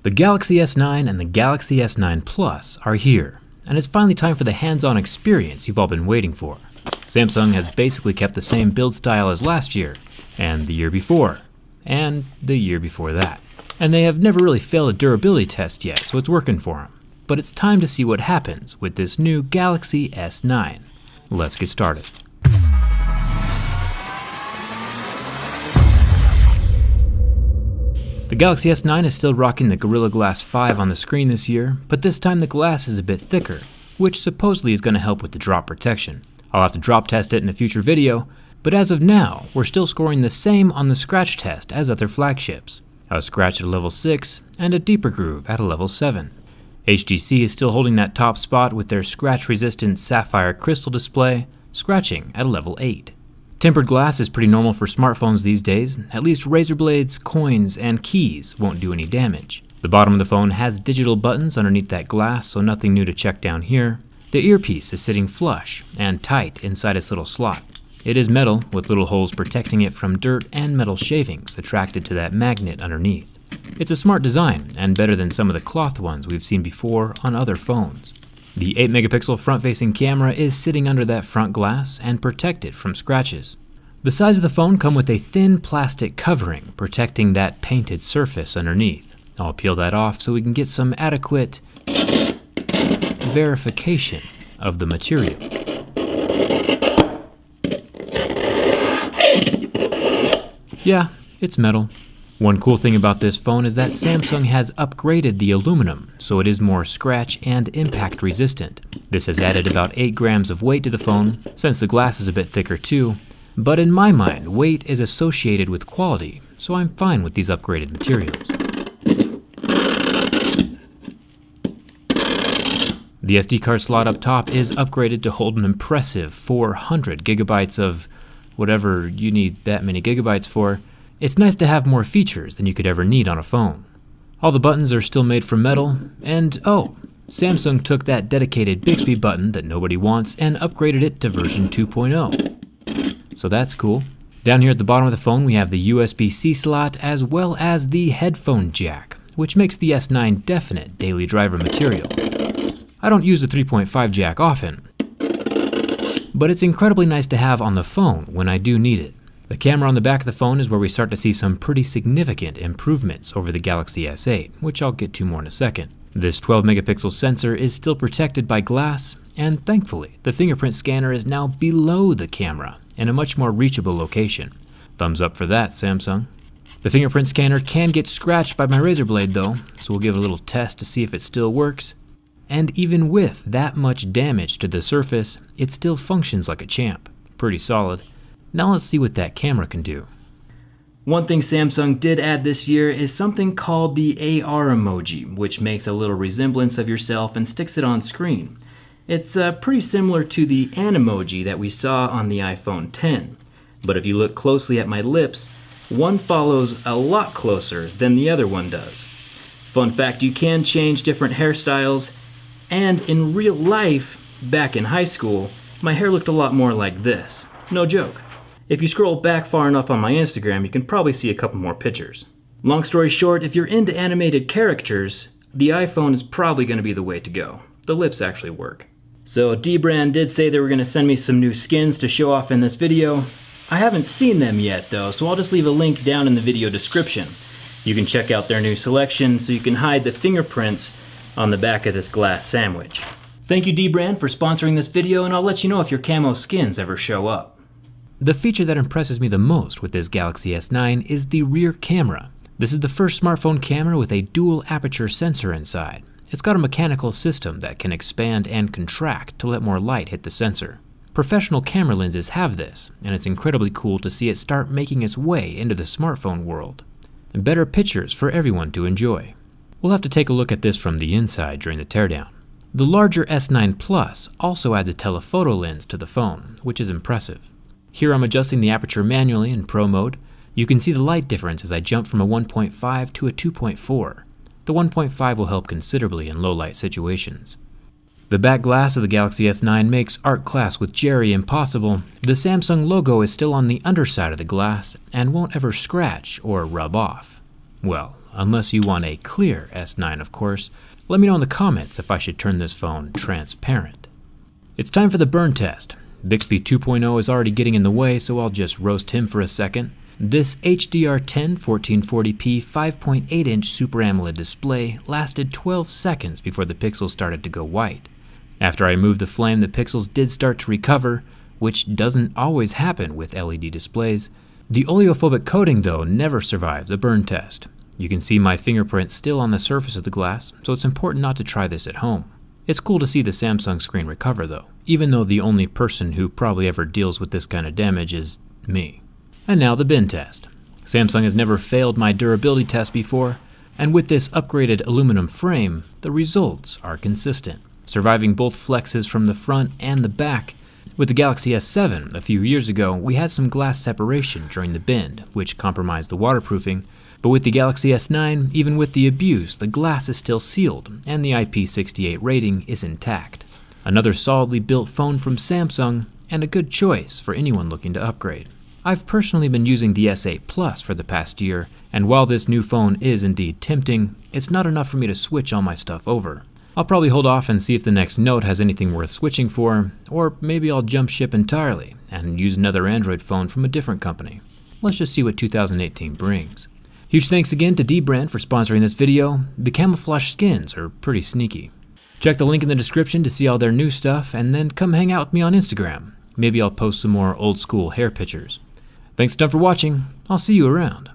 The Galaxy S9 and the Galaxy S9 Plus are here, and it's finally time for the hands-on experience you've all been waiting for. Samsung has basically kept the same build style as last year, and the year before, and the year before that. And they have never really failed a durability test yet, so it's working for them. But it's time to see what happens with this new Galaxy S9. Let's get started. The Galaxy S9 is still rocking the Gorilla Glass 5 on the screen this year, but this time the glass is a bit thicker, which supposedly is going to help with the drop protection. I'll have to drop test it in a future video, but as of now, we're still scoring the same on the scratch test as other flagships. A scratch at a level 6 and a deeper groove at a level 7. HTC is still holding that top spot with their scratch-resistant sapphire crystal display, scratching at a level 8. Tempered glass is pretty normal for smartphones these days. At least razor blades, coins, and keys won't do any damage. The bottom of the phone has digital buttons underneath that glass, so nothing new to check down here. The earpiece is sitting flush and tight inside its little slot. It is metal, with little holes protecting it from dirt and metal shavings attracted to that magnet underneath. It's a smart design, and better than some of the cloth ones we've seen before on other phones. The 8-megapixel front-facing camera is sitting under that front glass and protected from scratches. The sides of the phone come with a thin plastic covering protecting that painted surface underneath. I'll peel that off so we can get some adequate verification of the material. Yeah, it's metal. One cool thing about this phone is that Samsung has upgraded the aluminum, so it is more scratch and impact resistant. This has added about 8 grams of weight to the phone, since the glass is a bit thicker too, but in my mind, weight is associated with quality, so I'm fine with these upgraded materials. The SD card slot up top is upgraded to hold an impressive 400 gigabytes of whatever you need that many gigabytes for. It's nice to have more features than you could ever need on a phone. All the buttons are still made from metal, and oh, Samsung took that dedicated Bixby button that nobody wants and upgraded it to version 2.0. So that's cool. Down here at the bottom of the phone we have the USB-C slot as well as the headphone jack, which makes the S9 definite daily driver material. I don't use the 3.5 jack often, but it's incredibly nice to have on the phone when I do need it. The camera on the back of the phone is where we start to see some pretty significant improvements over the Galaxy S8, which I'll get to more in a second. This 12-megapixel sensor is still protected by glass, and thankfully, the fingerprint scanner is now below the camera in a much more reachable location. Thumbs up for that, Samsung. The fingerprint scanner can get scratched by my razor blade though, so we'll give it a little test to see if it still works. And even with that much damage to the surface, it still functions like a champ. Pretty solid. Now let's see what that camera can do. One thing Samsung did add this year is something called the AR emoji, which makes a little resemblance of yourself and sticks it on screen. It's pretty similar to the Animoji that we saw on the iPhone X. But if you look closely at my lips, one follows a lot closer than the other one does. Fun fact, you can change different hairstyles, and in real life, back in high school, my hair looked a lot more like this. No joke. If you scroll back far enough on my Instagram, you can probably see a couple more pictures. Long story short, if you're into animated characters, the iPhone is probably going to be the way to go. The lips actually work. So Dbrand did say they were going to send me some new skins to show off in this video. I haven't seen them yet though, so I'll just leave a link down in the video description. You can check out their new selection so you can hide the fingerprints on the back of this glass sandwich. Thank you Dbrand for sponsoring this video, and I'll let you know if your camo skins ever show up. The feature that impresses me the most with this Galaxy S9 is the rear camera. This is the first smartphone camera with a dual aperture sensor inside. It's got a mechanical system that can expand and contract to let more light hit the sensor. Professional camera lenses have this, and it's incredibly cool to see it start making its way into the smartphone world. And better pictures for everyone to enjoy. We'll have to take a look at this from the inside during the teardown. The larger S9 Plus also adds a telephoto lens to the phone, which is impressive. Here I'm adjusting the aperture manually in Pro mode. You can see the light difference as I jump from a 1.5 to a 2.4. The 1.5 will help considerably in low light situations. The back glass of the Galaxy S9 makes art class with Jerry impossible. The Samsung logo is still on the underside of the glass and won't ever scratch or rub off. Well, unless you want a clear S9 of course. Let me know in the comments if I should turn this phone transparent. It's time for the burn test. Bixby 2.0 is already getting in the way, so I'll just roast him for a second. This HDR10 1440p 5.8-inch Super AMOLED display lasted 12 seconds before the pixels started to go white. After I removed the flame, the pixels did start to recover, which doesn't always happen with LED displays. The oleophobic coating, though, never survives a burn test. You can see my fingerprint still on the surface of the glass, so it's important not to try this at home. It's cool to see the Samsung screen recover, though, even though the only person who probably ever deals with this kind of damage is me. And now the bin test. Samsung has never failed my durability test before, and with this upgraded aluminum frame, the results are consistent, surviving both flexes from the front and the back. With the Galaxy S7 a few years ago, we had some glass separation during the bend, which compromised the waterproofing, but with the Galaxy S9, even with the abuse, the glass is still sealed, and the IP68 rating is intact. Another solidly built phone from Samsung, and a good choice for anyone looking to upgrade. I've personally been using the S8 Plus for the past year, and while this new phone is indeed tempting, it's not enough for me to switch all my stuff over. I'll probably hold off and see if the next Note has anything worth switching for, or maybe I'll jump ship entirely and use another Android phone from a different company. Let's just see what 2018 brings. Huge thanks again to dbrand for sponsoring this video. The camouflage skins are pretty sneaky. Check the link in the description to see all their new stuff, and then come hang out with me on Instagram. Maybe I'll post some more old school hair pictures. Thanks a ton for watching. I'll see you around.